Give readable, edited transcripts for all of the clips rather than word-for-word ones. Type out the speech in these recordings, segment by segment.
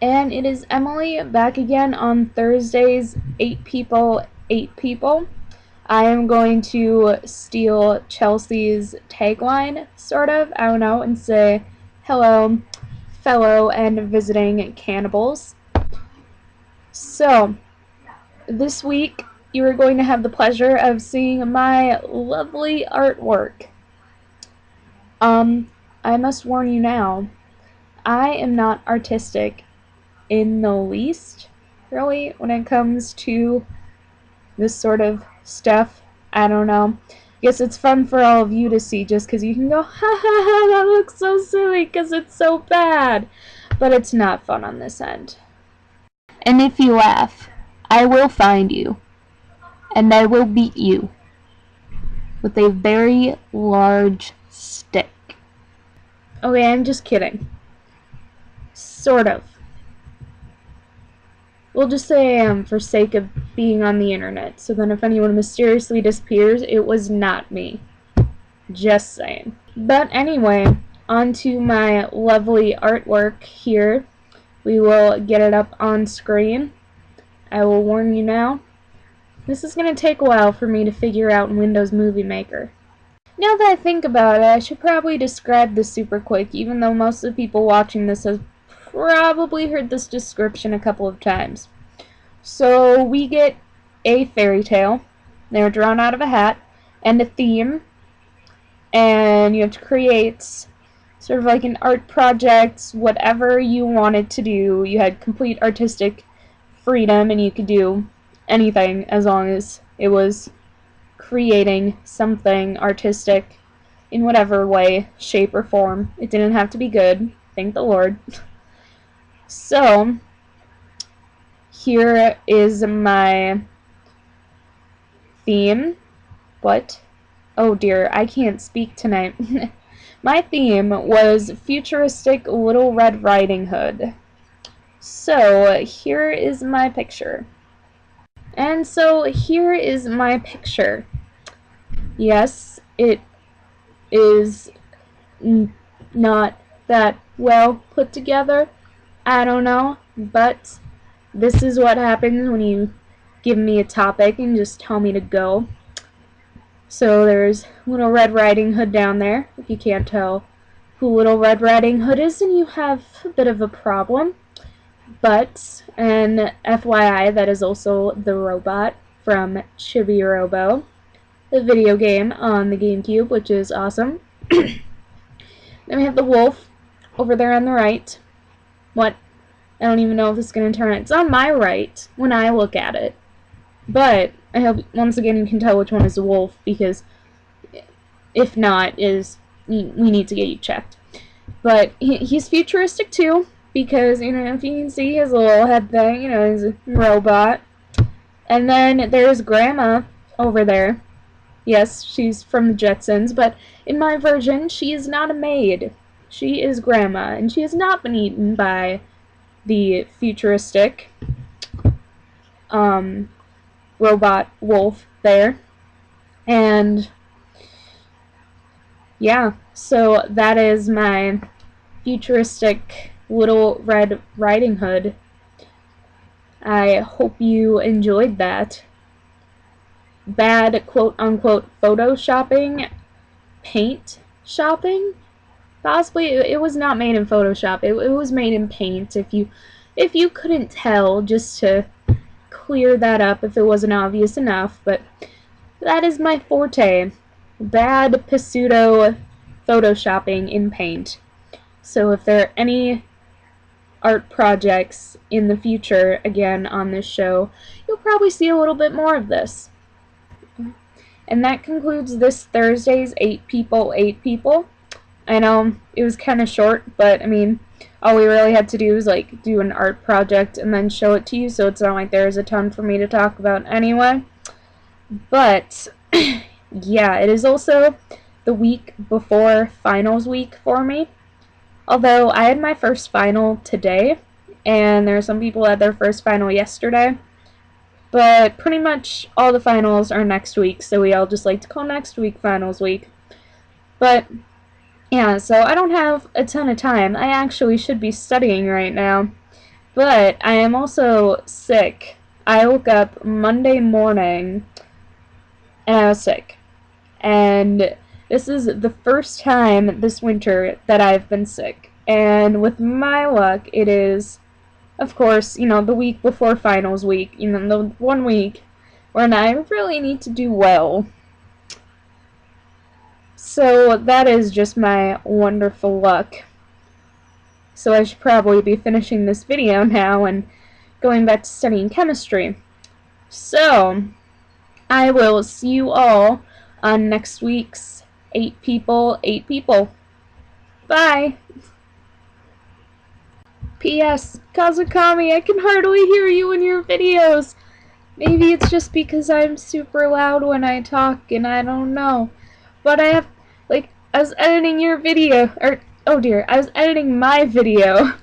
And it is Emily back again on Thursdays, 8 people, 8 people. I am going to steal Chelsea's tagline, sort of, I don't know, and say, hello, fellow and visiting cannibals. So, this week you are going to have the pleasure of seeing my lovely artwork. I must warn you now, I am not artistic in the least, really, when it comes to this sort of stuff. I don't know. I guess it's fun for all of you to see just because you can go, ha ha ha, that looks so silly because it's so bad. But it's not fun on this end. And if you laugh, I will find you. And I will beat you with a very large stick. Okay, I'm just kidding. Sort of. We'll just say I am for sake of being on the internet, so then if anyone mysteriously disappears, it was not me. Just saying. But anyway, on to my lovely artwork here. We will get it up on screen. I will warn you now. This is going to take a while for me to figure out in Windows Movie Maker. Now that I think about it, I should probably describe this super quick, even though most of the people watching this have probably heard this description a couple of times. So we get a fairy tale. They're drawn out of a hat, and a theme, and you have to create sort of like an art project, whatever you wanted to do. You had complete artistic freedom, and you could do anything as long as it was creating something artistic in whatever way, shape, or form. It didn't have to be good, thank the Lord. So, here is my theme. What? Oh dear, I can't speak tonight. My theme was futuristic Little Red Riding Hood. So, here is my picture. And so, here is my picture. Yes, it is not that well put together. I don't know, but this is what happens when you give me a topic and just tell me to go. So there's Little Red Riding Hood down there. If you can't tell who Little Red Riding Hood is, then you have a bit of a problem. But, and FYI, that is also the robot from Chibi Robo, the video game on the GameCube, which is awesome. Then we have the wolf over there on the right. What? I don't even know if it's going to turn. It's on my right when I look at it. But I hope, once again, you can tell which one is the wolf, because if not, we need to get you checked. But he's futuristic too, because, you know, if you can see his little head thing, you know, he's a robot. And then there's Grandma over there. Yes, she's from the Jetsons, but in my version, she is not a maid. She is Grandma, and she has not been eaten by the futuristic robot wolf there. And yeah, so that is my futuristic Little Red Riding Hood. I hope you enjoyed that. Bad quote-unquote photoshopping, paint shopping, possibly. It was not made in Photoshop. It was made in Paint. If you couldn't tell, just to clear that up if it wasn't obvious enough. But that is my forte. Bad pseudo photoshopping in Paint. So if there are any art projects in the future, again, on this show, you'll probably see a little bit more of this. And that concludes this Thursday's 8 people, 8 people. I know it was kind of short, but I mean, all we really had to do was like do an art project and then show it to you, so it's not like there's a ton for me to talk about anyway. But yeah, it is also the week before finals week for me. Although I had my first final today, and there are some people that had their first final yesterday. But pretty much all the finals are next week, so we all just like to call next week finals week. But yeah, so I don't have a ton of time. I actually should be studying right now. But I am also sick. I woke up Monday morning and I was sick. And this is the first time this winter that I've been sick. And with my luck, it is, of course, you know, the week before finals week, you know, the 1 week when I really need to do well. So that is just my wonderful luck. So I should probably be finishing this video now and going back to studying chemistry. So I will see you all on next week's 8 People, 8 People. Bye! P.S. Kazukami, I can hardly hear you in your videos. Maybe it's just because I'm super loud when I talk and I don't know. But I have, like, I was editing your video, or, oh dear, I was editing my video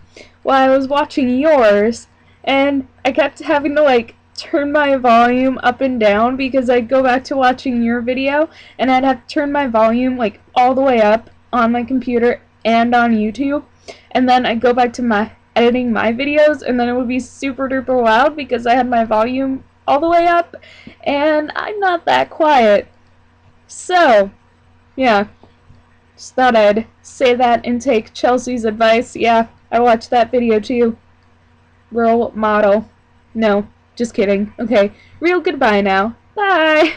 while I was watching yours, and I kept having to, like, turn my volume up and down because I'd go back to watching your video, and I'd have to turn my volume, like, all the way up on my computer and on YouTube, and then I'd go back to editing my videos, and then it would be super duper loud because I had my volume all the way up, and I'm not that quiet. So, yeah, just thought I'd say that and take Chelsea's advice. Yeah, I watched that video too. Role model. No, just kidding. Okay, real goodbye now. Bye!